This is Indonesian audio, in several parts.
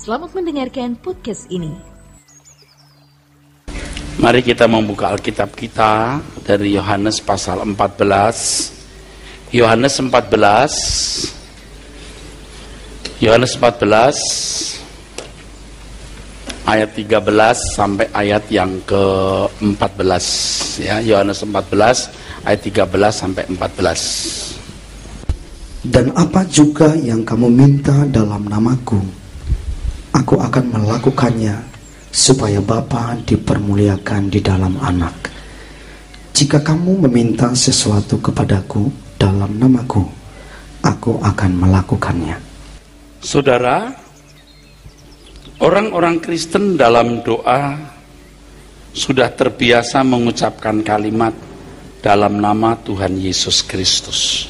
Selamat mendengarkan podcast ini. Mari kita membuka Alkitab kita dari Yohanes pasal 14. Yohanes 14 ayat 13 sampai ayat yang ke-14 ya. Yohanes 14 ayat 13 sampai 14. Dan apa juga yang kamu minta dalam namaku, aku akan melakukannya, supaya Bapa dipermuliakan di dalam Anak. Jika kamu meminta sesuatu kepadaku dalam namaku, aku akan melakukannya. Saudara, orang-orang Kristen dalam doa sudah terbiasa mengucapkan kalimat dalam nama Tuhan Yesus Kristus.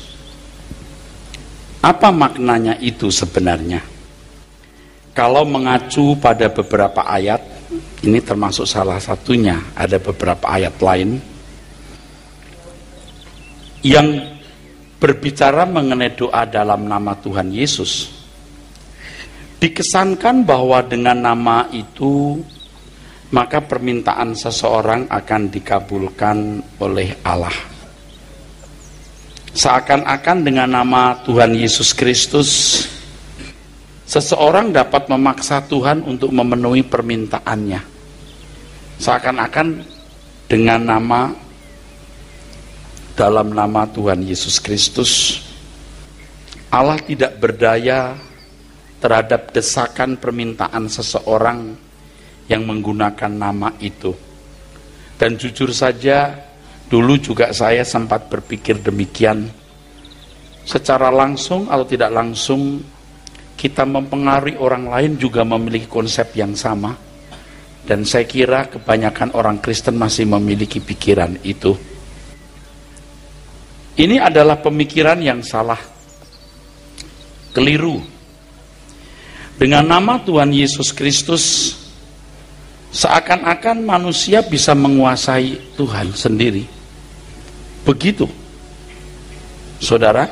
Apa maknanya itu sebenarnya? Kalau mengacu pada beberapa ayat, ini termasuk salah satunya, ada beberapa ayat lain yang berbicara mengenai doa dalam nama Tuhan Yesus. Dikesankan bahwa dengan nama itu, maka permintaan seseorang akan dikabulkan oleh Allah. Seakan-akan dengan nama Tuhan Yesus Kristus, seseorang dapat memaksa Tuhan untuk memenuhi permintaannya. Seakan-akan dengan dalam nama Tuhan Yesus Kristus, Allah tidak berdaya terhadap desakan permintaan seseorang yang menggunakan nama itu. Dan jujur saja, dulu juga saya sempat berpikir demikian. Secara langsung atau tidak langsung, kita mempengaruhi orang lain juga memiliki konsep yang sama. Dan saya kira kebanyakan orang Kristen masih memiliki pikiran itu. Ini adalah pemikiran yang salah, keliru. Dengan nama Tuhan Yesus Kristus, seakan-akan manusia bisa menguasai Tuhan sendiri. Begitu. Saudara,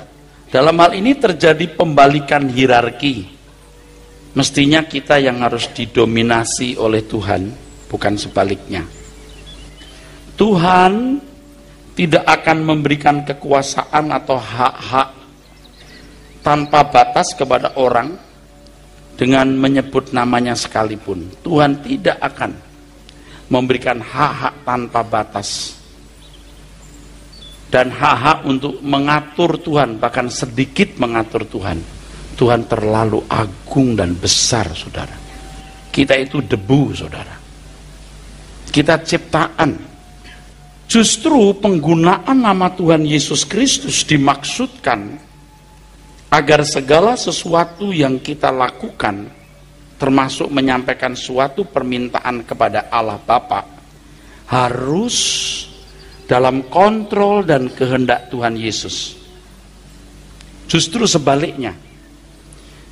dalam hal ini terjadi pembalikan hierarki. Mestinya kita yang harus didominasi oleh Tuhan, bukan sebaliknya. Tuhan tidak akan memberikan kekuasaan atau hak-hak tanpa batas kepada orang dengan menyebut namanya sekalipun. Tuhan tidak akan memberikan hak-hak tanpa batas. Dan hak-hak untuk mengatur Tuhan, bahkan sedikit mengatur Tuhan. Tuhan terlalu agung dan besar, saudara. Kita itu debu, saudara. Kita ciptaan. Justru penggunaan nama Tuhan Yesus Kristus dimaksudkan agar segala sesuatu yang kita lakukan, termasuk menyampaikan suatu permintaan kepada Allah Bapa, harus dalam kontrol dan kehendak Tuhan Yesus. Justru sebaliknya.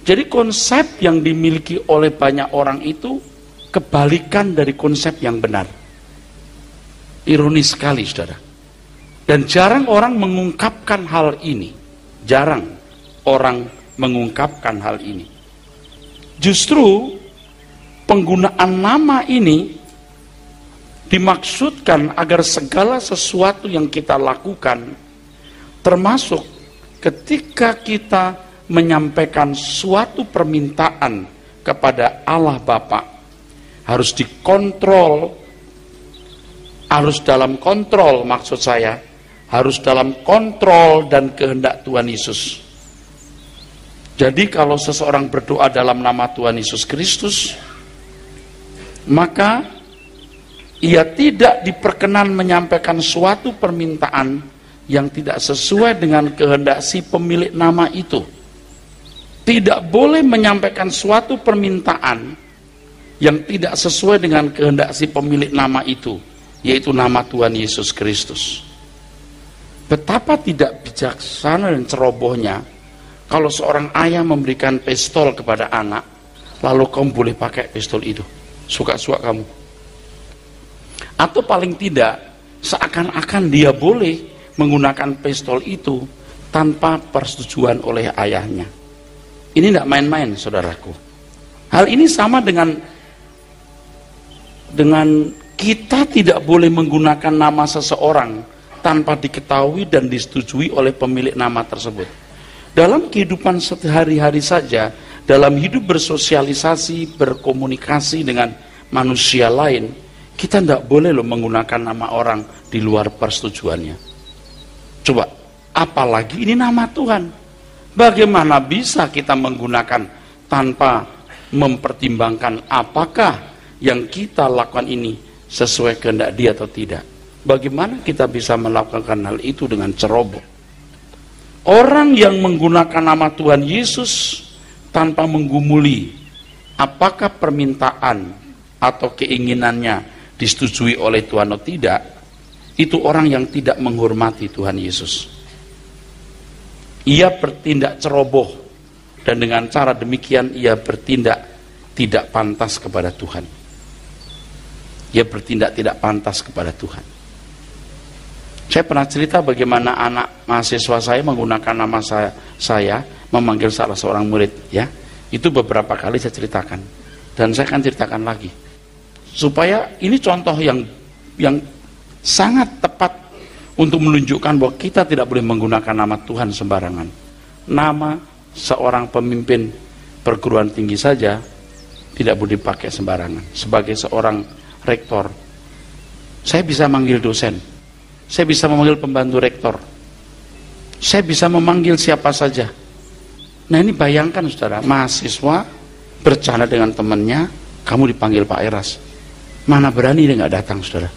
Jadi konsep yang dimiliki oleh banyak orang itu kebalikan dari konsep yang benar. Ironis sekali, saudara. Dan jarang orang mengungkapkan hal ini. Jarang orang mengungkapkan hal ini. Justru penggunaan nama ini dimaksudkan agar segala sesuatu yang kita lakukan, termasuk ketika kita menyampaikan suatu permintaan kepada Allah Bapa, harus dikontrol, harus dalam kontrol, maksud saya, harus dalam kontrol dan kehendak Tuhan Yesus. Jadi kalau seseorang berdoa dalam nama Tuhan Yesus Kristus, maka ia tidak diperkenan menyampaikan suatu permintaan yang tidak sesuai dengan kehendak si pemilik nama itu. Tidak boleh menyampaikan suatu permintaan yang tidak sesuai dengan kehendak si pemilik nama itu, yaitu nama Tuhan Yesus Kristus. Betapa tidak bijaksana dan cerobohnya kalau seorang ayah memberikan pistol kepada anak, lalu kamu boleh pakai pistol itu, suka-suka kamu. Atau paling tidak, seakan-akan dia boleh menggunakan pistol itu tanpa persetujuan oleh ayahnya. Ini tidak main-main, saudaraku. Hal ini sama dengan kita tidak boleh menggunakan nama seseorang tanpa diketahui dan disetujui oleh pemilik nama tersebut. Dalam kehidupan sehari-hari saja, dalam hidup bersosialisasi, berkomunikasi dengan manusia lain, kita tidak boleh loh menggunakan nama orang di luar persetujuannya. Coba, apalagi ini nama Tuhan. Bagaimana bisa kita menggunakan tanpa mempertimbangkan apakah yang kita lakukan ini sesuai kehendak Dia atau tidak? Bagaimana kita bisa melakukan hal itu dengan ceroboh? Orang yang menggunakan nama Tuhan Yesus tanpa menggumuli apakah permintaan atau keinginannya disetujui oleh Tuhan atau tidak, itu orang yang tidak menghormati Tuhan Yesus. Ia bertindak ceroboh, dan dengan cara demikian ia bertindak tidak pantas kepada Tuhan. Ia bertindak tidak pantas kepada Tuhan. Saya pernah cerita bagaimana anak mahasiswa saya menggunakan nama saya memanggil salah seorang murid, ya. Itu beberapa kali saya ceritakan, dan saya akan ceritakan lagi supaya ini contoh yang sangat tepat untuk menunjukkan bahwa kita tidak boleh menggunakan nama Tuhan sembarangan. Nama seorang pemimpin perguruan tinggi saja tidak boleh dipakai sembarangan. Sebagai seorang rektor, saya bisa manggil dosen, saya bisa memanggil pembantu rektor, saya bisa memanggil siapa saja. Nah, ini bayangkan saudara, mahasiswa bercanda dengan temannya, kamu dipanggil Pak Eras, mana berani dia nggak datang, saudara?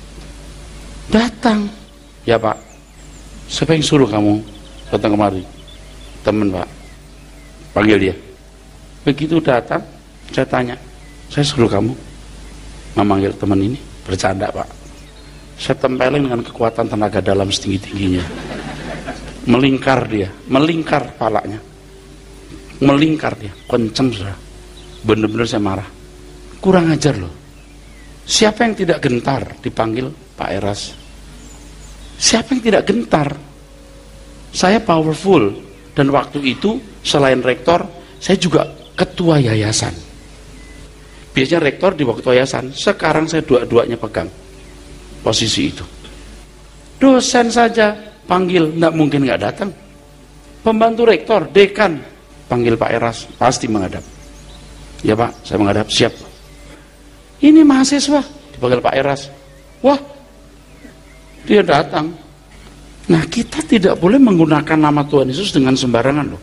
Datang. Ya Pak, siapa yang suruh kamu datang kemari? Teman Pak, panggil dia. Begitu datang, saya tanya, saya suruh kamu memanggil teman ini? Bercanda Pak. Saya tempelin dengan kekuatan tenaga dalam setinggi-tingginya. Melingkar dia, melingkar palanya, melingkar dia, kenceng saudara. Bener-bener saya marah. Kurang ajar loh. Siapa yang tidak gentar dipanggil Pak Eras? Siapa yang tidak gentar? Saya powerful, dan waktu itu selain rektor, saya juga ketua yayasan. Biasanya rektor di waktu yayasan, sekarang saya dua-duanya pegang posisi itu. Dosen saja panggil, nggak mungkin nggak datang. Pembantu rektor, dekan, panggil Pak Eras, pasti menghadap. Ya Pak, saya menghadap, siap. Ini mahasiswa dipanggil Pak Eras, wah, dia datang. Nah, kita tidak boleh menggunakan nama Tuhan Yesus dengan sembarangan loh.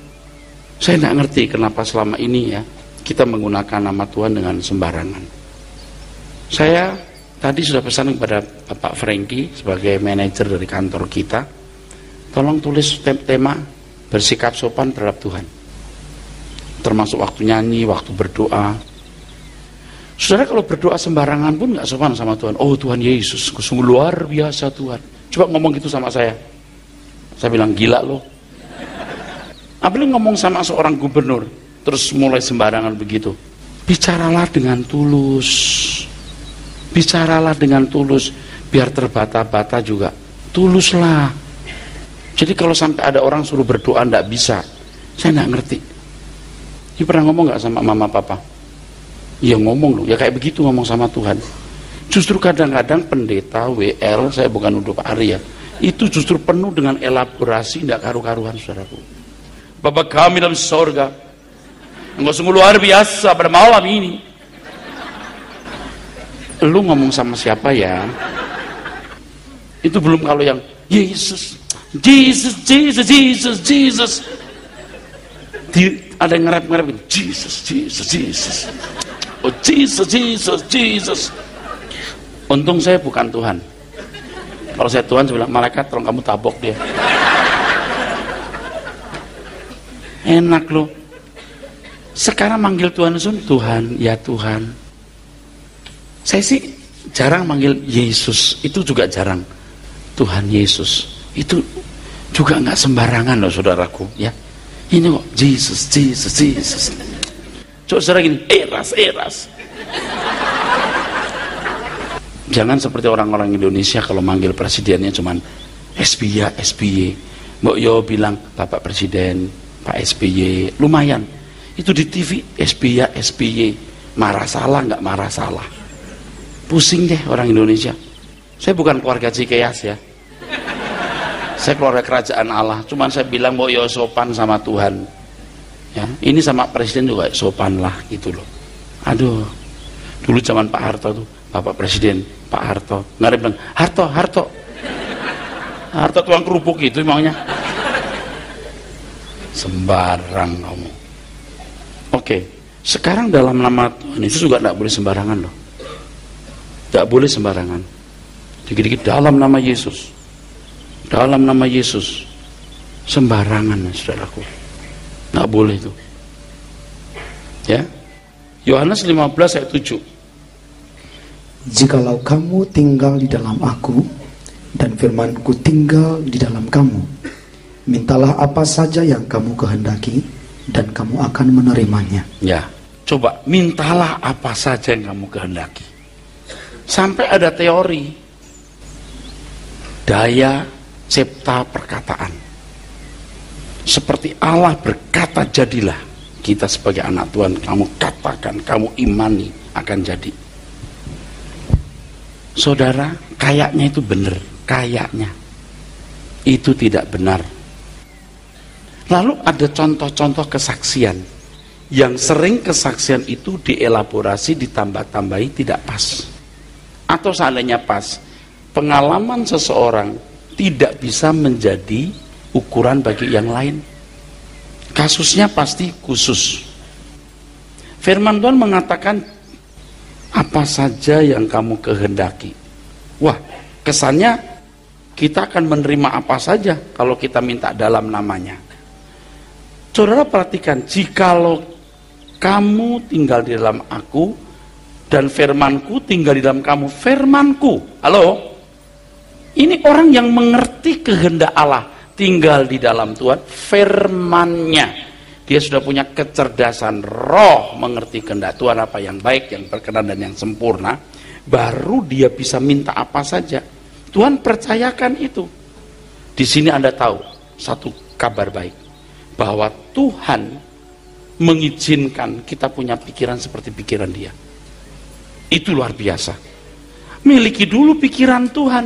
Saya nggak ngerti kenapa selama ini ya kita menggunakan nama Tuhan dengan sembarangan. Saya tadi sudah pesan kepada Bapak Frankie sebagai manajer dari kantor kita, tolong tulis tema bersikap sopan terhadap Tuhan, termasuk waktu nyanyi, waktu berdoa. Saudara, kalau berdoa sembarangan pun nggak sopan sama Tuhan. Oh Tuhan Yesus, sungguh luar biasa Tuhan. Coba ngomong gitu sama saya. Saya bilang, gila loh. Apalagi ngomong sama seorang gubernur, terus mulai sembarangan begitu. Bicaralah dengan tulus. Bicaralah dengan tulus, biar terbata-bata juga. Tuluslah. Jadi kalau sampai ada orang suruh berdoa nggak bisa, saya nggak ngerti. Ini pernah ngomong nggak sama mama papa? Ya ngomong loh, ya kayak begitu ngomong sama Tuhan. Justru kadang-kadang pendeta WL, saya bukan nuduh Pak Ari ya, itu justru penuh dengan elaborasi nggak karu-karuan, saudaraku. Bapa kami dalam sorga, Engkau sungguh luar biasa pada malam ini. Lu ngomong sama siapa ya? Itu belum kalau yang Yesus, Jesus, Jesus, Jesus, Jesus. Ada yang ngerap-ngerap, Jesus, Jesus, Jesus. Oh Jesus, Jesus, Jesus. Untung saya bukan Tuhan. Kalau saya Tuhan, saya bilang, malaikat tolong kamu tabok dia. Enak loh. Sekarang manggil Tuhan Yesus, Tuhan, ya Tuhan. Saya sih jarang manggil Yesus, itu juga jarang. Tuhan Yesus, itu juga nggak sembarangan loh saudaraku, ya. Ini kok Jesus, Jesus, Jesus. Coba saudara gini, Eras, Eras. Jangan seperti orang-orang Indonesia kalau manggil presidennya cuman SBY, SBY. Mbok Yo bilang Bapak Presiden, Pak SBY, lumayan. Itu di TV SBY, SBY. Marah salah, nggak marah salah. Pusing deh orang Indonesia. Saya bukan keluarga Cikeas ya. Saya keluarga kerajaan Allah. Cuman saya bilang mau yo sopan sama Tuhan. Ya, ini sama presiden juga sopan lah gitu loh. Aduh, dulu zaman Pak Harto tuh, Bapak Presiden Pak Harto, nggak ada bilang Harto tukang kerupuk gitu emangnya. Sembarang ngomong. Oke, sekarang dalam nama Tuhan itu juga tidak boleh sembarangan loh. Tidak boleh sembarangan. Dikit-dikit dalam nama Yesus. Dalam nama Yesus. Sembarangan, saudaraku. Tidak boleh itu. Ya. Yohanes 15 ayat 7. Jikalau kamu tinggal di dalam aku dan firman-Ku tinggal di dalam kamu, mintalah apa saja yang kamu kehendaki dan kamu akan menerimanya. Ya, coba mintalah apa saja yang kamu kehendaki. Sampai ada teori daya cipta perkataan. Seperti Allah berkata jadilah, kita sebagai anak Tuhan, kamu katakan, kamu imani akan jadi. Saudara, kayaknya itu benar, kayaknya itu tidak benar. Lalu ada contoh-contoh kesaksian yang sering kesaksian itu dielaborasi, ditambah-tambahi, tidak pas. Atau seandainya pas, pengalaman seseorang tidak bisa menjadi ukuran bagi yang lain. Kasusnya pasti khusus. Firman Tuhan mengatakan apa saja yang kamu kehendaki. Wah, kesannya kita akan menerima apa saja kalau kita minta dalam namanya. Saudara perhatikan, jikalau kamu tinggal di dalam aku dan firman-Ku tinggal di dalam kamu. Firman-Ku, halo, ini orang yang mengerti kehendak Allah, tinggal di dalam Tuhan, firman-Nya. Dia sudah punya kecerdasan roh, mengerti kehendak Tuhan, apa yang baik, yang berkenan dan yang sempurna. Baru dia bisa minta apa saja. Tuhan percayakan itu. Di sini Anda tahu satu kabar baik, bahwa Tuhan mengizinkan kita punya pikiran seperti pikiran Dia. Itu luar biasa. Miliki dulu pikiran Tuhan.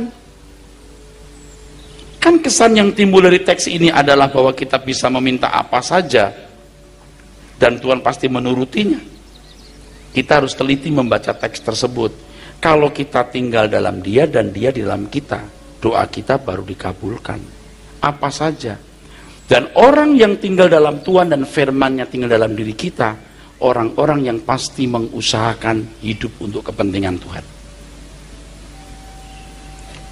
Kan kesan yang timbul dari teks ini adalah bahwa kita bisa meminta apa saja dan Tuhan pasti menurutinya. Kita harus teliti membaca teks tersebut. Kalau kita tinggal dalam Dia dan Dia di dalam kita, doa kita baru dikabulkan. Apa saja. Dan orang yang tinggal dalam Tuhan dan firman-Nya tinggal dalam diri kita, orang-orang yang pasti mengusahakan hidup untuk kepentingan Tuhan.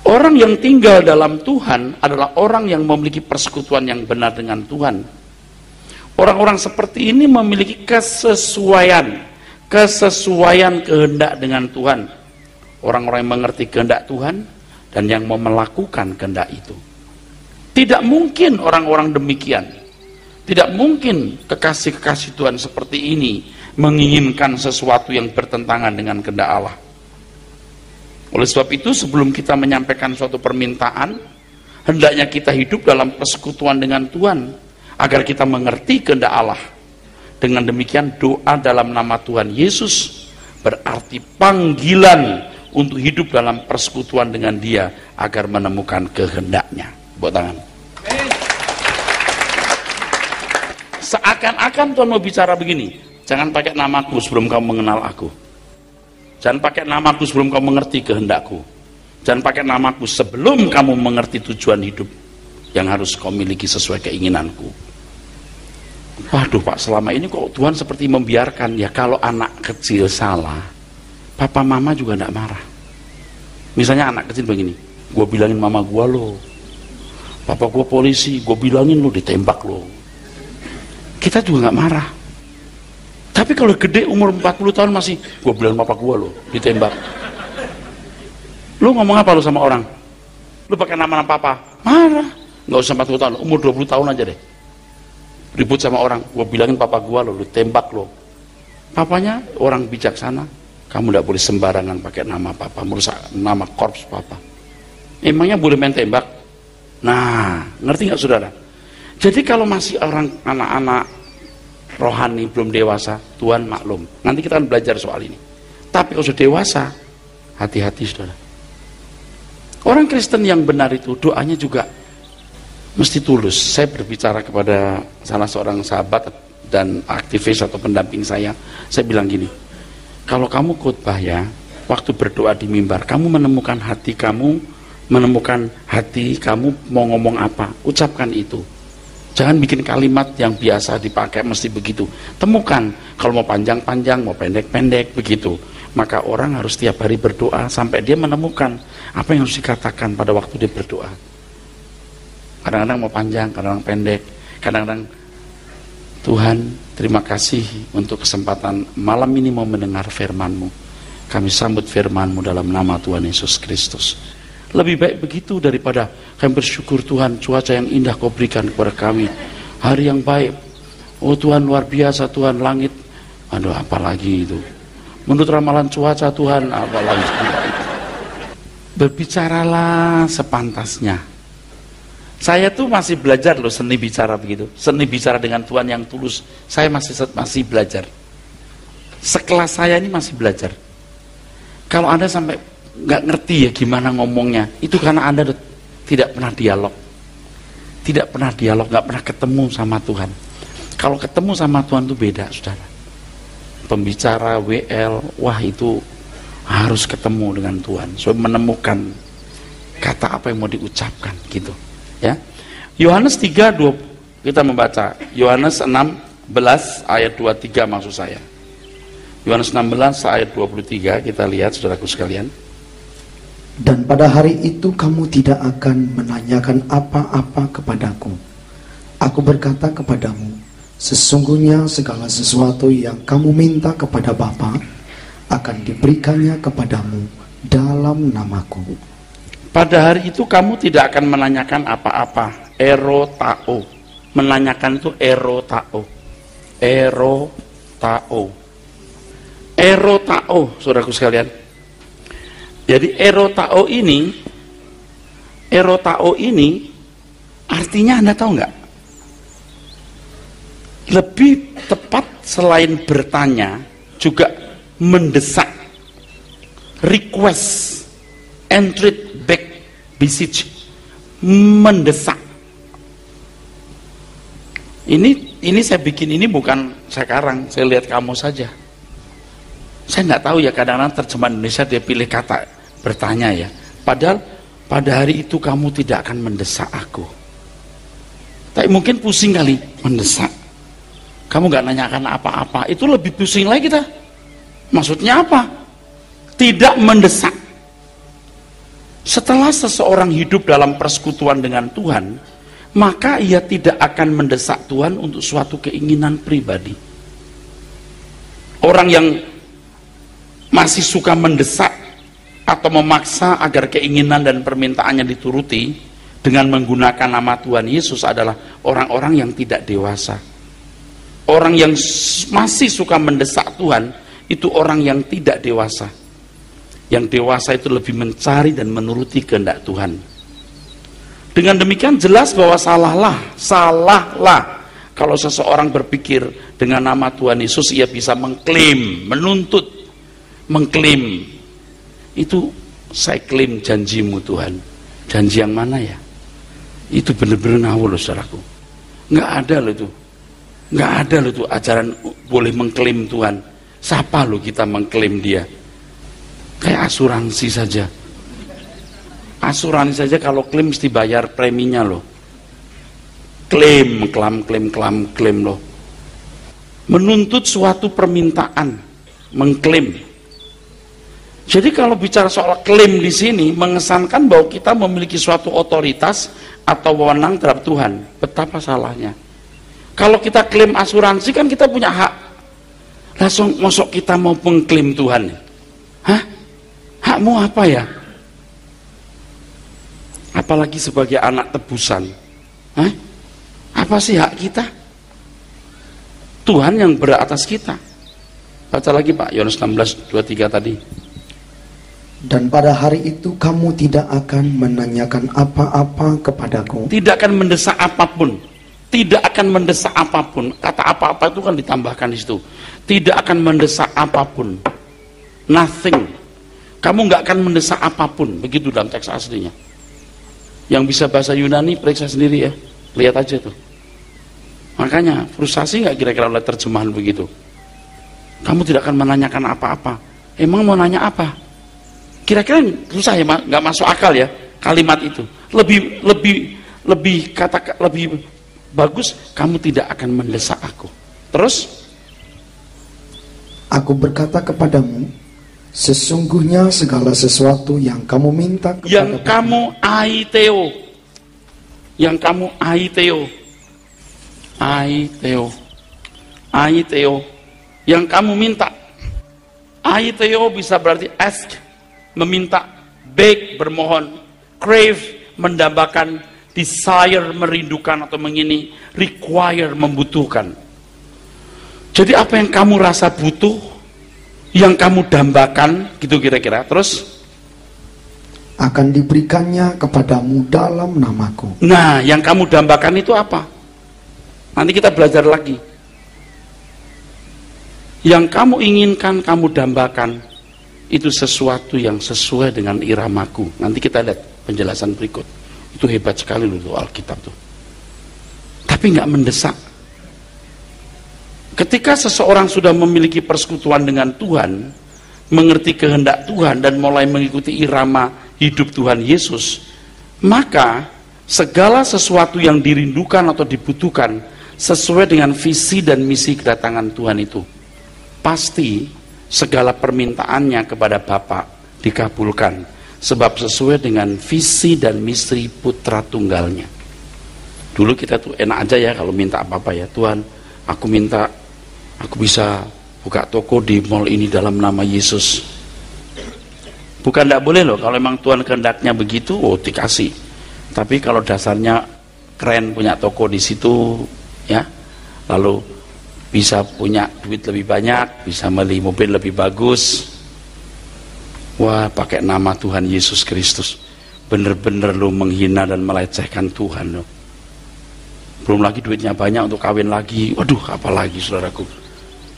Orang yang tinggal dalam Tuhan adalah orang yang memiliki persekutuan yang benar dengan Tuhan. Orang-orang seperti ini memiliki kesesuaian kehendak dengan Tuhan. Orang-orang yang mengerti kehendak Tuhan dan yang mau melakukan kehendak itu. Tidak mungkin orang-orang demikian. Tidak mungkin kekasih-kekasih Tuhan seperti ini menginginkan sesuatu yang bertentangan dengan kehendak Allah. Oleh sebab itu, sebelum kita menyampaikan suatu permintaan, hendaknya kita hidup dalam persekutuan dengan Tuhan, agar kita mengerti kehendak Allah. Dengan demikian, doa dalam nama Tuhan Yesus berarti panggilan untuk hidup dalam persekutuan dengan Dia, agar menemukan kehendaknya. Buat tangan. Seakan-akan Tuhan mau bicara begini, jangan pakai namaku sebelum kamu mengenal aku. Jangan pakai namaku sebelum kamu mengerti kehendakku. Jangan pakai namaku sebelum kamu mengerti tujuan hidup yang harus kau miliki sesuai keinginanku. Waduh Pak, selama ini kok Tuhan seperti membiarkan. Ya, kalau anak kecil salah, papa mama juga tidak marah. Misalnya anak kecil begini, gue bilangin mama gue lo, papa gue polisi, gue bilangin lo ditembak lo. Kita juga nggak marah. Tapi kalau gede umur 40 tahun masih, gue bilang papa gue lo ditembak. Lo ngomong apa lo sama orang? Lo pakai nama papa? Marah. Nggak usah 40 tahun, umur 20 tahun aja deh. Ribut sama orang, gue bilangin papa gue lo tembak lo. Papanya orang bijaksana, kamu tidak boleh sembarangan pakai nama papa, merusak nama korps papa. Emangnya boleh main tembak? Nah, ngerti nggak saudara? Jadi kalau masih orang anak-anak rohani, belum dewasa, Tuhan maklum. Nanti kita akan belajar soal ini. Tapi kalau sudah dewasa, hati-hati saudara. Orang Kristen yang benar itu doanya juga mesti tulus. Saya berbicara kepada salah seorang sahabat dan aktivis atau pendamping saya bilang gini, kalau kamu khotbah ya, waktu berdoa di mimbar, kamu menemukan hati kamu mau ngomong apa, ucapkan itu. Jangan bikin kalimat yang biasa dipakai mesti begitu. Temukan, kalau mau panjang-panjang, mau pendek-pendek, begitu. Maka orang harus tiap hari berdoa sampai dia menemukan apa yang harus dikatakan pada waktu dia berdoa. Kadang-kadang mau panjang, kadang-kadang pendek, kadang-kadang Tuhan, terima kasih untuk kesempatan malam ini mau mendengar firman-Mu. Kami sambut firman-Mu dalam nama Tuhan Yesus Kristus. Lebih baik begitu daripada kami bersyukur Tuhan, cuaca yang indah Kau berikan kepada kami. Hari yang baik. Oh Tuhan, luar biasa Tuhan, langit. Aduh, apalagi itu. Menurut ramalan cuaca Tuhan, apalagi. Berbicaralah sepantasnya. Saya tuh masih belajar loh seni bicara begitu. Seni bicara dengan Tuhan yang tulus. Saya masih belajar. Sekelas saya ini masih belajar. Kalau Anda sampai nggak ngerti ya gimana ngomongnya, itu karena Anda tidak pernah dialog. Tidak pernah dialog, nggak pernah ketemu sama Tuhan. Kalau ketemu sama Tuhan itu beda, saudara. Pembicara, WL, wah itu harus ketemu dengan Tuhan. So menemukan kata apa yang mau diucapkan gitu. Ya. Yohanes 3:20 kita membaca. Yohanes 16 ayat 23 maksud saya. Yohanes 16 ayat 23 kita lihat saudaraku sekalian. Dan pada hari itu kamu tidak akan menanyakan apa-apa kepadaku. Aku berkata kepadamu, sesungguhnya segala sesuatu yang kamu minta kepada Bapa akan diberikannya kepadamu dalam namaku. Pada hari itu kamu tidak akan menanyakan apa-apa. Erotao. Menanyakan itu erotao. Erotao. Erotao, saudaraku sekalian. Jadi erotao ini artinya Anda tahu nggak? Lebih tepat selain bertanya juga mendesak, request, entreat, beg, beseech, mendesak. Ini saya bikin ini bukan sekarang, saya lihat kamu saja. Saya nggak tahu ya, kadang-kadang terjemahan Indonesia dia pilih kata bertanya ya. Padahal pada hari itu kamu tidak akan mendesak aku. Tapi mungkin pusing kali mendesak. Kamu nggak nanyakan apa-apa, itu lebih pusing lagi kita. Maksudnya apa? Tidak mendesak. Setelah seseorang hidup dalam persekutuan dengan Tuhan, maka ia tidak akan mendesak Tuhan untuk suatu keinginan pribadi. Orang yang masih suka mendesak atau memaksa agar keinginan dan permintaannya dituruti dengan menggunakan nama Tuhan Yesus adalah orang-orang yang tidak dewasa. Orang yang masih suka mendesak Tuhan itu orang yang tidak dewasa. Yang dewasa itu lebih mencari dan menuruti kehendak Tuhan. Dengan demikian jelas bahwa salahlah kalau seseorang berpikir dengan nama Tuhan Yesus ia bisa mengklaim, menuntut, mengklaim. Itu saya klaim janjimu Tuhan. Janji yang mana ya? Itu benar-benar ngawur loh saudaraku. Nggak ada loh itu. Nggak ada loh itu ajaran boleh mengklaim Tuhan. Siapa loh kita mengklaim dia? Kayak asuransi saja. Asuransi saja kalau klaim mesti bayar preminya loh. Klaim loh. Menuntut suatu permintaan, mengklaim. Jadi kalau bicara soal klaim di sini mengesankan bahwa kita memiliki suatu otoritas atau wewenang terhadap Tuhan. Betapa salahnya. Kalau kita klaim asuransi kan kita punya hak. Langsung masuk kita mau mengklaim Tuhan. Hah? Hakmu apa ya? Apalagi sebagai anak tebusan. Hah? Apa sih hak kita? Tuhan yang berhak atas kita. Baca lagi Pak, Yohanes 16:23 tadi. Dan pada hari itu kamu tidak akan menanyakan apa-apa kepadaku. Tidak akan mendesak apapun. tidak akan mendesak apapun. Kata apa-apa itu kan ditambahkan di situ. Tidak akan mendesak apapun. Nothing. Kamu nggak akan mendesak apapun. Begitu dalam teks aslinya. Yang bisa bahasa Yunani periksa sendiri ya. Lihat aja tuh. Makanya frustasi nggak kira-kira oleh terjemahan begitu? Kamu tidak akan menanyakan apa-apa. Emang mau nanya apa? Kira-kira susah ya, nggak masuk akal ya kalimat itu. Lebih bagus, kamu tidak akan mendesak aku. Terus? Aku berkata kepadamu, sesungguhnya segala sesuatu yang kamu minta kepada yang kamu aiteo, yang kamu minta. Aiteo bisa berarti ask, meminta, beg, bermohon, crave, mendambakan, desire, merindukan atau mengini, require, membutuhkan. Jadi apa yang kamu rasa butuh, yang kamu dambakan, gitu kira-kira. Terus? Akan diberikannya kepadamu dalam namaku. Nah, yang kamu dambakan itu apa? Nanti kita belajar lagi. Yang kamu inginkan, kamu dambakan, itu sesuatu yang sesuai dengan iramaku. Nanti kita lihat penjelasan berikut. Itu hebat sekali loh Alkitab tuh. Tapi nggak mendesak. Ketika seseorang sudah memiliki persekutuan dengan Tuhan, mengerti kehendak Tuhan dan mulai mengikuti irama hidup Tuhan Yesus, maka segala sesuatu yang dirindukan atau dibutuhkan sesuai dengan visi dan misi kedatangan Tuhan itu, pasti segala permintaannya kepada Bapa dikabulkan, sebab sesuai dengan visi dan misi putra tunggalnya. Dulu kita tuh enak aja ya kalau minta apa-apa ya, Tuhan aku minta aku bisa buka toko di mall ini dalam nama Yesus. Bukan tidak boleh loh, kalau memang Tuhan kehendaknya begitu, oh dikasih. Tapi kalau dasarnya keren punya toko di situ ya, lalu bisa punya duit lebih banyak, bisa beli mobil lebih bagus, wah pakai nama Tuhan Yesus Kristus, bener-bener lo menghina dan melecehkan Tuhan lo. Belum lagi duitnya banyak untuk kawin lagi, waduh apalagi saudaraku,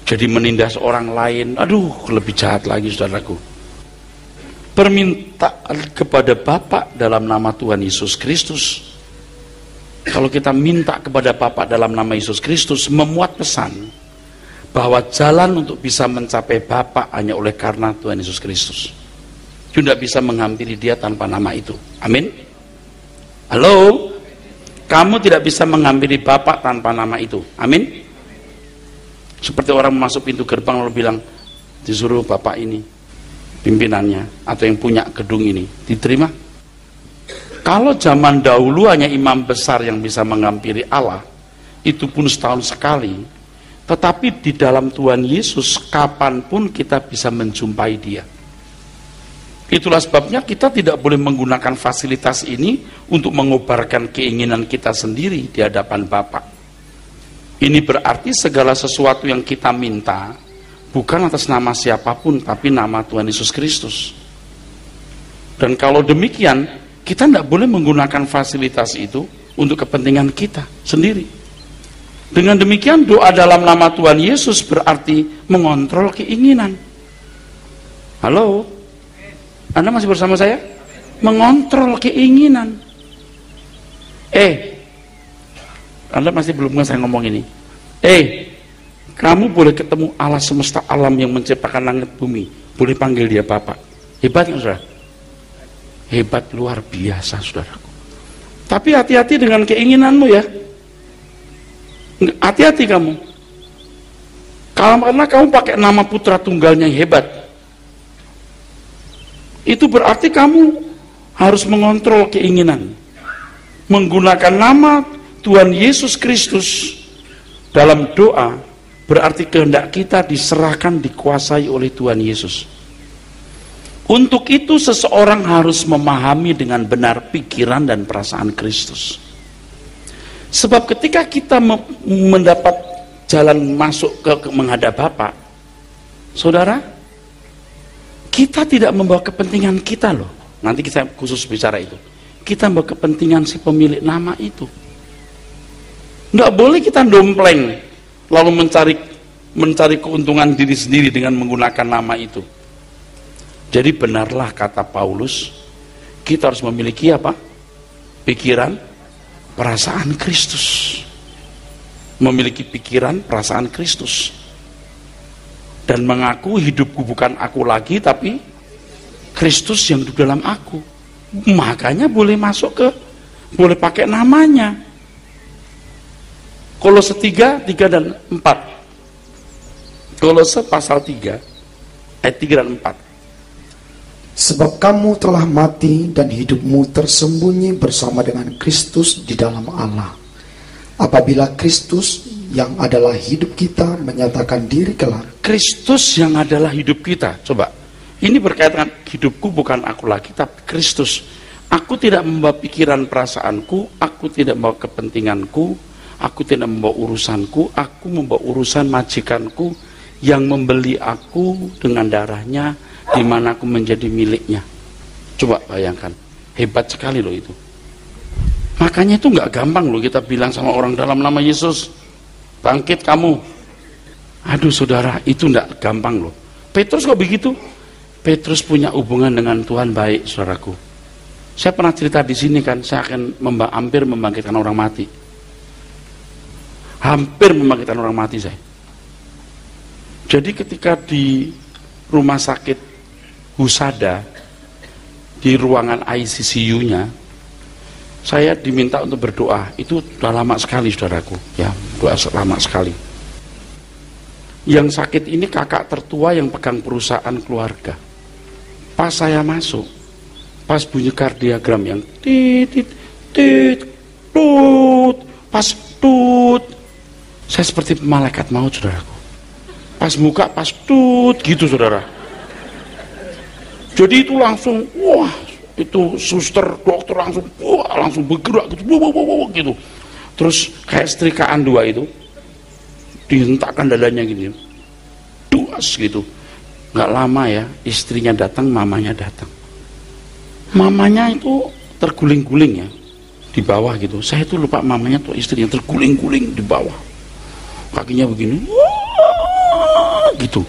jadi menindas orang lain, aduh lebih jahat lagi saudaraku. Permintaan kepada Bapa dalam nama Tuhan Yesus Kristus, kalau kita minta kepada Bapa dalam nama Yesus Kristus, memuat pesan bahwa jalan untuk bisa mencapai Bapa hanya oleh karena Tuhan Yesus Kristus. Tidak bisa menghampiri Dia tanpa nama itu. Amin. Halo, kamu tidak bisa menghampiri Bapa tanpa nama itu. Amin. Seperti orang masuk pintu gerbang lalu bilang, disuruh Bapak ini pimpinannya atau yang punya gedung ini, diterima? Kalau zaman dahulu hanya imam besar yang bisa menghampiri Allah, itu pun setahun sekali. Tetapi di dalam Tuhan Yesus, kapanpun kita bisa menjumpai Dia. Itulah sebabnya kita tidak boleh menggunakan fasilitas ini untuk mengobarkan keinginan kita sendiri di hadapan Bapa. Ini berarti segala sesuatu yang kita minta bukan atas nama siapapun, tapi nama Tuhan Yesus Kristus. Dan kalau demikian, kita tidak boleh menggunakan fasilitas itu untuk kepentingan kita sendiri. Dengan demikian, doa dalam nama Tuhan Yesus berarti mengontrol keinginan. Halo? Anda masih bersama saya? Mengontrol keinginan. Anda masih belum saya ngomong ini. Kamu boleh ketemu Allah semesta alam yang menciptakan langit bumi, boleh panggil Dia Bapa. Hebat nggak saudara? Hebat luar biasa saudaraku. Tapi hati-hati dengan keinginanmu ya. Hati-hati kamu. Karena kamu pakai nama putra tunggalnya yang hebat, itu berarti kamu harus mengontrol keinginan. Menggunakan nama Tuhan Yesus Kristus dalam doa berarti kehendak kita diserahkan, dikuasai oleh Tuhan Yesus. Untuk itu seseorang harus memahami dengan benar pikiran dan perasaan Kristus. Sebab ketika kita mendapat jalan masuk ke menghadap Bapa, saudara, kita tidak membawa kepentingan kita loh. Nanti kita khusus bicara itu. Kita membawa kepentingan si pemilik nama itu. Nggak boleh kita dompleng lalu mencari keuntungan diri sendiri dengan menggunakan nama itu. Jadi benarlah kata Paulus, kita harus memiliki apa? Pikiran, perasaan Kristus. Memiliki pikiran, perasaan Kristus. Dan mengaku hidupku bukan aku lagi, tapi Kristus yang di dalam aku. Makanya boleh boleh pakai namanya. Kolose 3 dan 4. Kolose pasal 3 ayat 3 dan 4. Sebab kamu telah mati dan hidupmu tersembunyi bersama dengan Kristus di dalam Allah. Apabila Kristus yang adalah hidup kita menyatakan diri kelak. Kristus yang adalah hidup kita. Coba, ini berkaitan hidupku bukan aku lagi, tapi Kristus. Aku tidak membawa pikiran perasaanku, aku tidak membawa kepentinganku, aku tidak membawa urusanku, aku membawa urusan majikanku yang membeli aku dengan darahnya, di mana aku menjadi miliknya. Coba bayangkan, hebat sekali loh itu. Makanya itu nggak gampang loh kita bilang sama orang dalam nama Yesus, bangkit kamu. Aduh saudara, itu nggak gampang loh. Petrus kok begitu? Petrus punya hubungan dengan Tuhan baik, saudaraku. Saya pernah cerita di sini kan, saya akan hampir membangkitkan orang mati. Hampir membangkitkan orang mati saya. Jadi ketika di rumah sakit Husada, di ruangan ICU-nya, saya diminta untuk berdoa. Itu sudah lama sekali, saudaraku. Ya, doa lama sekali. Yang sakit ini kakak tertua yang pegang perusahaan keluarga. Pas saya masuk, pas bunyi kardiogram yang tit, tut, pas tut, saya seperti malaikat maut, saudaraku. Pas muka, pas tut, gitu saudara. Jadi itu langsung, wah, itu suster, dokter langsung bergerak gitu, gitu. Terus kayak setrikaan dua itu, dihentakkan dadanya gini, duas gitu. Nggak lama ya, istrinya datang, mamanya datang. Mamanya itu terguling-guling ya, di bawah gitu. Saya itu lupa mamanya tuh istrinya terguling-guling di bawah. Kakinya begini, gitu.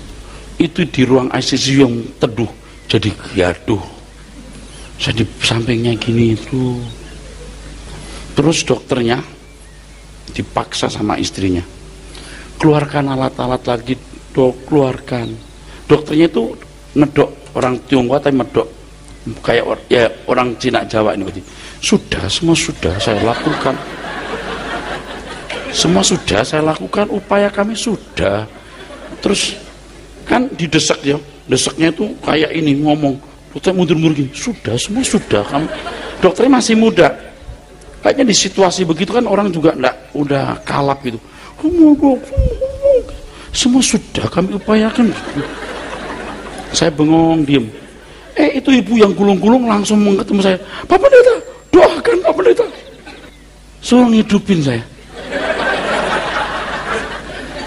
Itu di ruang ICU yang teduh, jadi gaduh. Saya di sampingnya gini itu. Terus dokternya dipaksa sama istrinya, keluarkan alat-alat lagi, dok, keluarkan. Dokternya itu nedok, orang Tionghoa tapi medok, kayak ya orang Cina Jawa ini berarti. Semua sudah saya lakukan. Semua sudah saya lakukan, upaya kami sudah. Terus kan didesak ya, deseknya itu kayak ini ngomong, dokter mundur-mundur gini, semua sudah. Kamu dokternya masih muda, kayaknya di situasi begitu kan orang juga udah kalap gitu. Semua sudah kami upayakan. Saya bengong diem. Itu ibu yang gulung-gulung langsung ketemu saya, Pak Pendeta, doakan Pak Pendeta. Suruh ngidupin saya.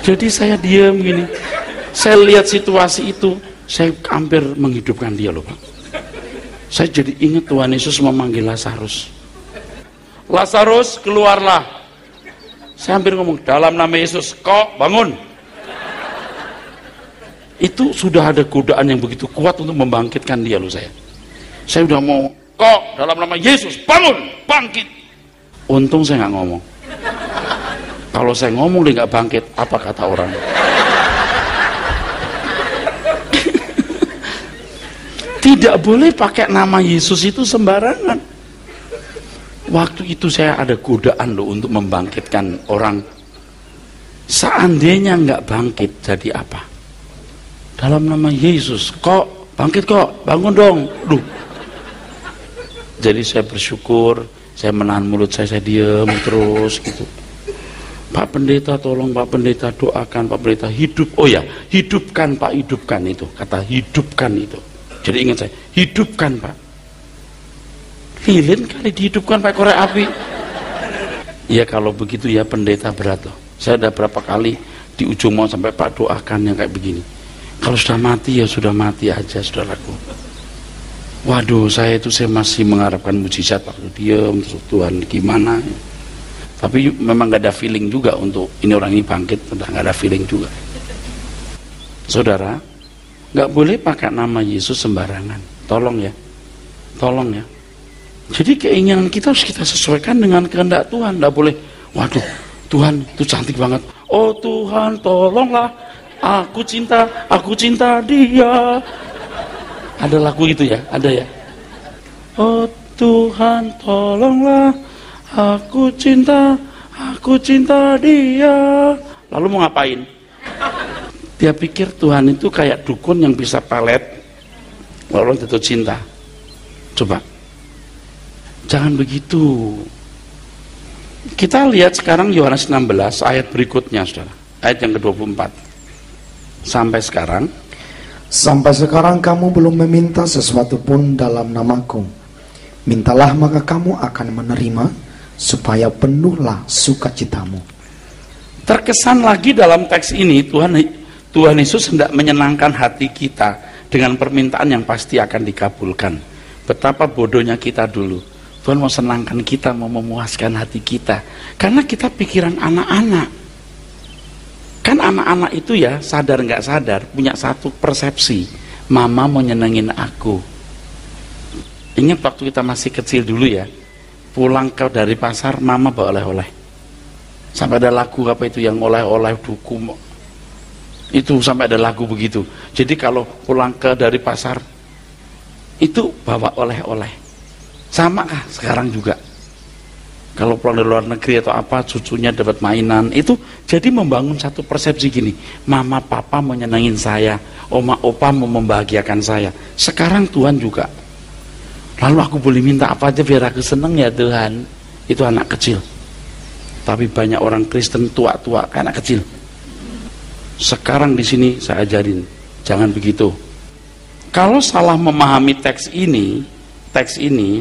Jadi saya diam gini. Saya lihat situasi itu, saya hampir menghidupkan dia loh Pak. Saya jadi ingat Tuhan Yesus memanggil Lazarus. Lazarus keluarlah. Saya hampir ngomong dalam nama Yesus, kok bangun. Itu sudah ada godaan yang begitu kuat untuk membangkitkan dia loh saya. Saya udah mau, kok dalam nama Yesus bangun, bangkit. Untung saya nggak ngomong. Kalau saya ngomong dia nggak bangkit, apa kata orang? Tidak boleh pakai nama Yesus itu sembarangan. Waktu itu saya ada godaan loh untuk membangkitkan orang. Seandainya nggak bangkit, jadi apa? Dalam nama Yesus, kok bangkit kok, bangun dong. Duh. Jadi saya bersyukur, saya menahan mulut saya diam terus gitu. Pak Pendeta, tolong Pak Pendeta doakan Pak Pendeta hidup. Oh ya, hidupkan Pak, hidupkan itu. Kata hidupkan itu. Jadi ingat saya, hidupkan Pak. Lilin kali dihidupkan Pak korek api. Ya kalau begitu ya pendeta berat loh. Saya udah berapa kali di ujung mau sampai Pak doakan yang kayak begini. Kalau sudah mati ya sudah mati aja saudaraku. Waduh, saya masih mengharapkan mujizat waktu diam terus Tuhan gimana. Tapi memang gak ada feeling juga untuk ini orang ini bangkit, gak ada feeling juga. Saudara, gak boleh pakai nama Yesus sembarangan. Tolong ya, tolong ya. Jadi keinginan kita harus kita sesuaikan dengan kehendak Tuhan. Gak boleh, waduh Tuhan itu cantik banget. Oh Tuhan tolonglah, aku cinta dia. Ada lagu itu ya, ada ya. Oh Tuhan tolonglah, aku cinta dia. Lalu mau ngapain? Dia pikir Tuhan itu kayak dukun yang bisa pelet lalu jatuh cinta. Coba, jangan begitu. Kita lihat sekarang Yohanes 16 ayat berikutnya, saudara. Ayat yang ke-24. Sampai sekarang kamu belum meminta sesuatu pun dalam namaku. Mintalah maka kamu akan menerima, supaya penuhlah sukacitamu. Terkesan lagi dalam teks ini Tuhan Yesus hendak menyenangkan hati kita dengan permintaan yang pasti akan dikabulkan. Betapa bodohnya kita dulu. Tuhan mau senangkan kita, mau memuaskan hati kita. Karena kita pikiran anak-anak. Kan anak-anak itu ya, sadar nggak sadar, punya satu persepsi. Mama mau nyenengin aku. Ingat waktu kita masih kecil dulu ya, pulang dari pasar, mama bawa oleh-oleh. Sampai ada lagu apa itu yang oleh-oleh duku. Itu sampai ada lagu begitu. Jadi kalau pulang dari pasar, itu bawa oleh-oleh. Sama kah sekarang juga? Kalau pulang dari luar negeri atau apa, cucunya dapat mainan, itu jadi membangun satu persepsi gini, mama papa mau nyenengin saya, oma opa mau membahagiakan saya. Sekarang Tuhan juga, lalu aku boleh minta apa aja biar aku seneng ya Tuhan. Itu anak kecil. Tapi banyak orang Kristen tua-tua kayak anak kecil. Sekarang di sini saya ajarin, jangan begitu. Kalau salah memahami teks ini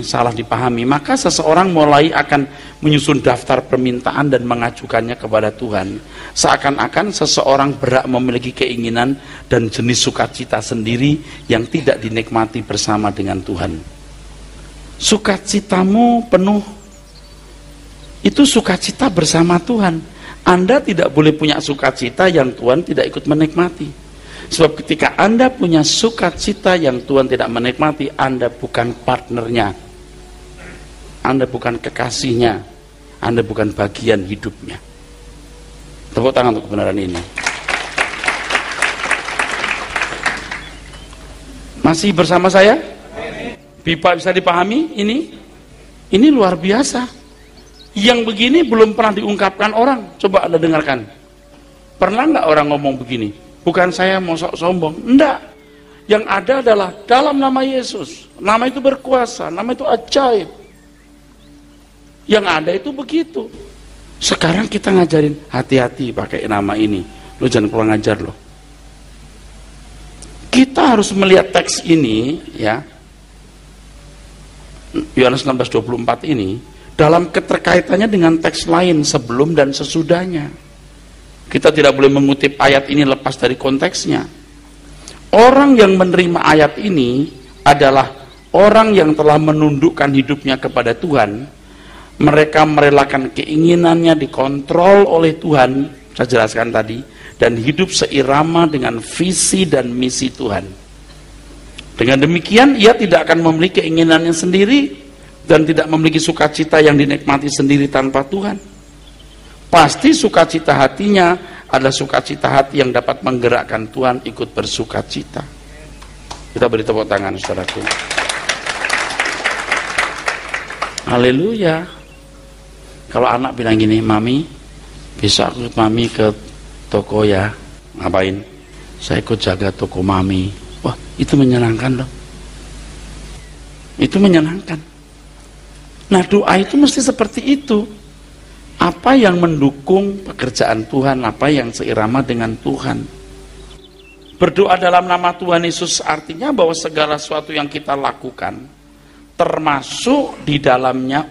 salah dipahami, maka seseorang mulai akan menyusun daftar permintaan dan mengajukannya kepada Tuhan. Seakan-akan seseorang berhak memiliki keinginan dan jenis sukacita sendiri yang tidak dinikmati bersama dengan Tuhan. Sukacitamu penuh, itu sukacita bersama Tuhan. Anda tidak boleh punya sukacita yang Tuhan tidak ikut menikmati. Sebab ketika Anda punya sukacita yang Tuhan tidak menikmati, Anda bukan partnernya, Anda bukan kekasihnya, Anda bukan bagian hidupnya. Tepuk tangan untuk kebenaran ini. Masih bersama saya? Pipa bisa dipahami ini? Ini luar biasa. Yang begini belum pernah diungkapkan orang. Coba Anda dengarkan. Pernah nggak orang ngomong begini? Bukan saya mau sok sombong, enggak. Yang ada adalah dalam nama Yesus. Nama itu berkuasa, nama itu ajaib. Yang ada itu begitu. Sekarang kita ngajarin, hati-hati pakai nama ini. Lo jangan kurang ajar lo. Kita harus melihat teks ini ya. Yohanes 16:24 ini dalam keterkaitannya dengan teks lain sebelum dan sesudahnya. Kita tidak boleh mengutip ayat ini lepas dari konteksnya. Orang yang menerima ayat ini adalah orang yang telah menundukkan hidupnya kepada Tuhan. Mereka merelakan keinginannya dikontrol oleh Tuhan, saya jelaskan tadi, dan hidup seirama dengan visi dan misi Tuhan. Dengan demikian, ia tidak akan memiliki keinginannya sendiri dan tidak memiliki sukacita yang dinikmati sendiri tanpa Tuhan. Pasti sukacita hatinya adalah sukacita hati yang dapat menggerakkan Tuhan ikut bersukacita. Kita beri tepuk tangan, saudaraku. Haleluya. Kalau anak bilang gini, mami, besok aku ikut mami ke toko ya. Ngapain? Saya ikut jaga toko mami. Wah, itu menyenangkan loh. Itu menyenangkan. Nah, doa itu mesti seperti itu. Apa yang mendukung pekerjaan Tuhan, apa yang seirama dengan Tuhan. Berdoa dalam nama Tuhan Yesus artinya bahwa segala sesuatu yang kita lakukan termasuk di dalamnya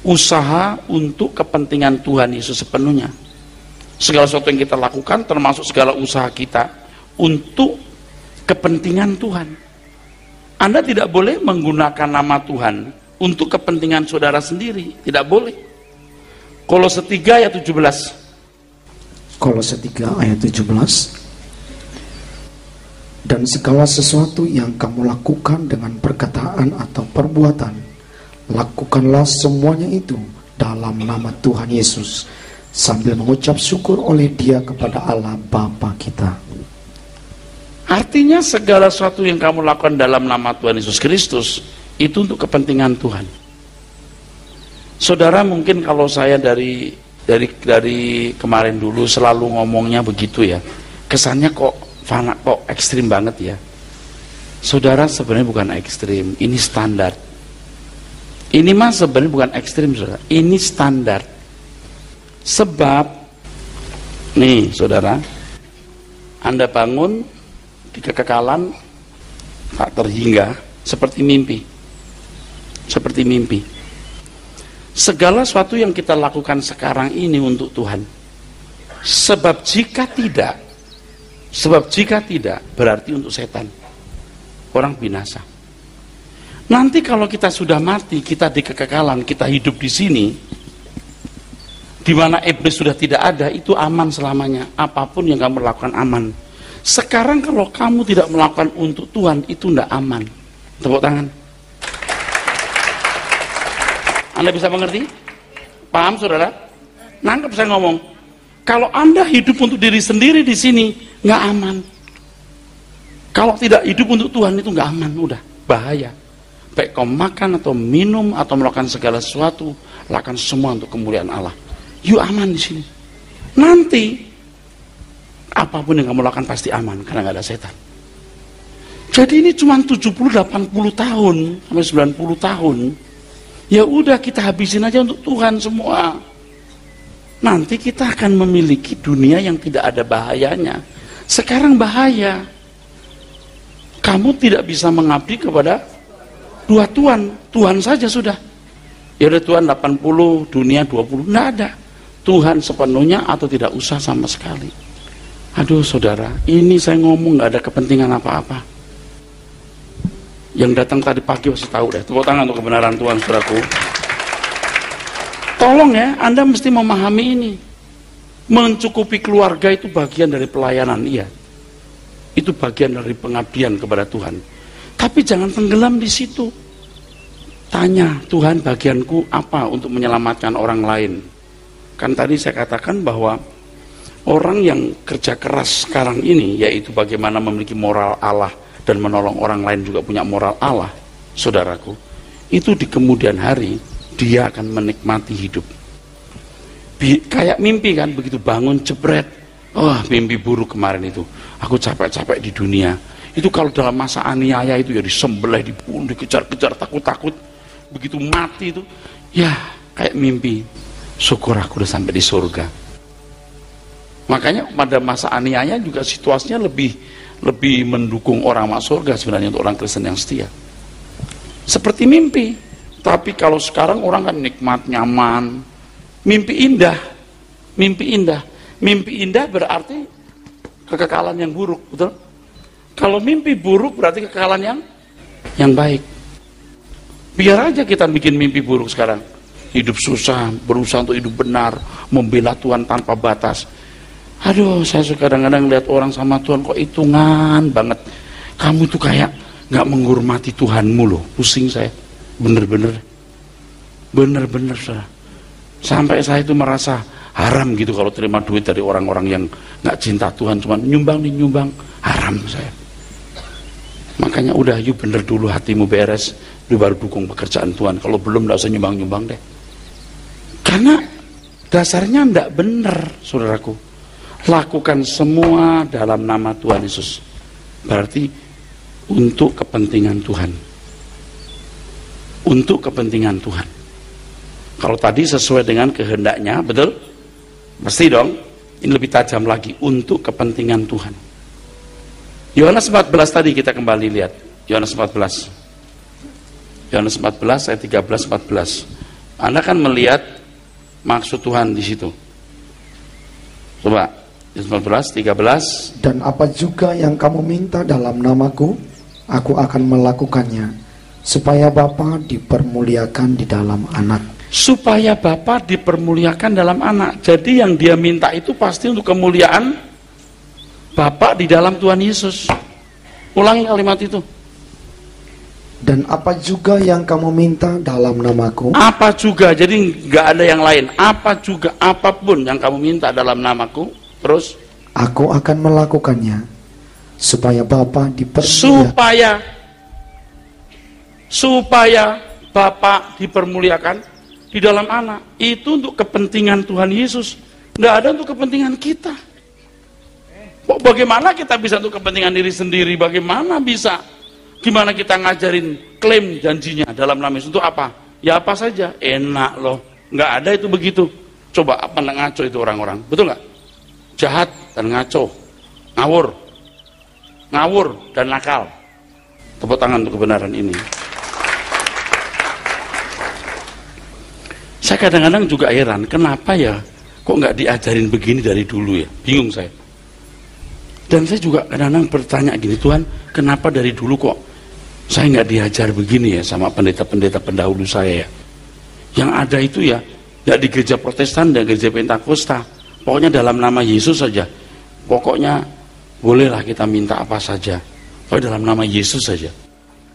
usaha untuk kepentingan Tuhan Yesus sepenuhnya. Segala sesuatu yang kita lakukan termasuk segala usaha kita untuk kepentingan Tuhan. Anda tidak boleh menggunakan nama Tuhan untuk kepentingan saudara sendiri, tidak boleh. Kolose 3 ayat 17. Kolose 3 ayat 17. Dan segala sesuatu yang kamu lakukan dengan perkataan atau perbuatan, lakukanlah semuanya itu dalam nama Tuhan Yesus, sambil mengucap syukur oleh Dia kepada Allah Bapa kita. Artinya segala sesuatu yang kamu lakukan dalam nama Tuhan Yesus Kristus itu untuk kepentingan Tuhan. Saudara, mungkin kalau saya dari kemarin dulu selalu ngomongnya begitu ya, kesannya kok fana, kok ekstrim banget ya. Saudara, sebenarnya bukan ekstrim, ini standar. Ini mah sebenarnya bukan ekstrim, saudara, ini standar. Sebab nih saudara, Anda bangun di kekekalan tak terhingga, seperti mimpi. Seperti mimpi. Segala sesuatu yang kita lakukan sekarang ini untuk Tuhan. Sebab jika tidak berarti untuk setan. Orang binasa. Nanti kalau kita sudah mati, kita di kekekalan, kita hidup di sini, di mana iblis sudah tidak ada, itu aman selamanya. Apapun yang kamu lakukan aman. Sekarang kalau kamu tidak melakukan untuk Tuhan, itu tidak aman. Tepuk tangan. Anda bisa mengerti? Paham saudara? Nangkep saya ngomong. Kalau Anda hidup untuk diri sendiri di sini, nggak aman. Kalau tidak hidup untuk Tuhan, itu nggak aman, udah bahaya. Baik kau makan atau minum atau melakukan segala sesuatu, lakukan semua untuk kemuliaan Allah. You aman di sini. Nanti apapun yang kamu lakukan pasti aman karena nggak ada setan. Jadi ini cuma 70-80 tahun sampai 90 tahun. Ya udah, kita habisin aja untuk Tuhan semua. Nanti kita akan memiliki dunia yang tidak ada bahayanya. Sekarang bahaya. Kamu tidak bisa mengabdi kepada dua Tuhan. Tuhan saja sudah. Ya udah, Tuhan 80, dunia 20. Nggak ada. Tuhan sepenuhnya atau tidak usah sama sekali. Aduh saudara, ini saya ngomong nggak ada kepentingan apa-apa. Yang datang tadi pagi pasti tahu deh. Tepuk tangan untuk kebenaran Tuhan, saudaraku. Tolong ya, Anda mesti memahami ini. Mencukupi keluarga itu bagian dari pelayanan, iya. Itu bagian dari pengabdian kepada Tuhan. Tapi jangan tenggelam di situ. Tanya, Tuhan bagianku apa untuk menyelamatkan orang lain? Kan tadi saya katakan bahwa orang yang kerja keras sekarang ini, yaitu bagaimana memiliki moral Allah dan menolong orang lain juga punya moral Allah, saudaraku, itu di kemudian hari dia akan menikmati hidup. Kayak mimpi kan, begitu bangun jebret, oh mimpi buruk kemarin itu, aku capek-capek di dunia. Itu kalau dalam masa aniaya itu ya disembelih, dibunuh, dikejar-kejar, takut-takut, begitu mati itu, ya kayak mimpi. Syukur aku udah sampai di surga. Makanya pada masa aniaya juga situasinya lebih mendukung orang masuk surga sebenarnya untuk orang Kristen yang setia. Seperti mimpi. Tapi kalau sekarang orang kan nikmat, nyaman, mimpi indah. Mimpi indah. Mimpi indah berarti kekekalan yang buruk, betul? Kalau mimpi buruk berarti kekekalan yang baik. Biar aja kita bikin mimpi buruk sekarang. Hidup susah, berusaha untuk hidup benar, membela Tuhan tanpa batas. Aduh, saya suka kadang-kadang lihat orang sama Tuhan kok hitungan banget. Kamu tuh kayak nggak menghormati Tuhanmu loh. Pusing saya, bener-bener saudara. Sampai saya itu merasa haram gitu kalau terima duit dari orang-orang yang nggak cinta Tuhan, cuma nyumbang, haram saya. Makanya udah, you bener dulu, hatimu beres, lu baru dukung pekerjaan Tuhan. Kalau belum, nggak usah nyumbang deh. Karena dasarnya nggak bener, saudaraku. Lakukan semua dalam nama Tuhan Yesus. Berarti untuk kepentingan Tuhan. Untuk kepentingan Tuhan. Kalau tadi sesuai dengan kehendaknya, betul? Pasti dong. Ini lebih tajam lagi, untuk kepentingan Tuhan. Yohanes 14 tadi kita kembali lihat. Yohanes 14. Yohanes 14 ayat 13-14. Anda kan melihat maksud Tuhan di situ. Coba. 14, 13. Dan apa juga yang kamu minta dalam namaku, aku akan melakukannya, supaya Bapa dipermuliakan di dalam anak. Supaya Bapa dipermuliakan dalam anak. Jadi yang dia minta itu pasti untuk kemuliaan Bapa di dalam Tuhan Yesus. Ulangi kalimat itu. Dan apa juga yang kamu minta dalam namaku? Apa juga, jadi nggak ada yang lain. Apa juga, apapun yang kamu minta dalam namaku. Terus? Aku akan melakukannya, supaya Bapa dipermuliakan. Supaya Bapa dipermuliakan di dalam anak. Itu untuk kepentingan Tuhan Yesus. Nggak ada untuk kepentingan kita. Bagaimana kita bisa untuk kepentingan diri sendiri? Bagaimana bisa? Gimana kita ngajarin klaim janjinya dalam nama Yesus itu apa? Ya apa saja, enak loh. Nggak ada itu begitu. Coba apa ngaco itu orang-orang, betul nggak? Jahat dan ngaco, ngawur dan nakal. Tepuk tangan untuk kebenaran ini. Saya kadang-kadang juga heran, kenapa ya kok nggak diajarin begini dari dulu ya? Bingung saya. Dan saya juga kadang-kadang bertanya gini, Tuhan, kenapa dari dulu kok saya nggak diajar begini ya sama pendeta-pendeta pendahulu saya ya? Yang ada itu ya di gereja Protestan dan gereja Pentakosta. Pokoknya dalam nama Yesus saja. Pokoknya bolehlah kita minta apa saja. Pokoknya dalam nama Yesus saja.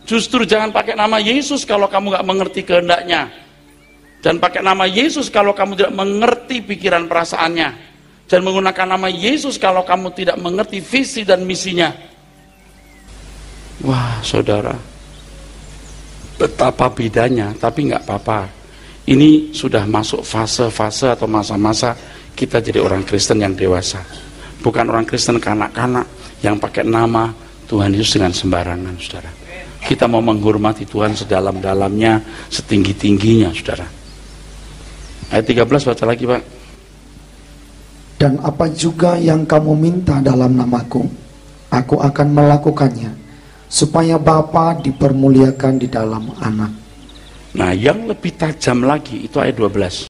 Justru jangan pakai nama Yesus kalau kamu nggak mengerti kehendaknya. Dan pakai nama Yesus kalau kamu tidak mengerti pikiran perasaannya. Dan menggunakan nama Yesus kalau kamu tidak mengerti visi dan misinya. Wah saudara, betapa bedanya, tapi nggak apa-apa. Ini sudah masuk fase-fase atau masa-masa kita jadi orang Kristen yang dewasa. Bukan orang Kristen kanak-kanak yang pakai nama Tuhan Yesus dengan sembarangan, saudara. Kita mau menghormati Tuhan sedalam-dalamnya, setinggi-tingginya, saudara. Ayat 13 baca lagi, Pak. Dan apa juga yang kamu minta dalam namaku, aku akan melakukannya, supaya Bapa dipermuliakan di dalam anak. Nah, yang lebih tajam lagi itu ayat 12.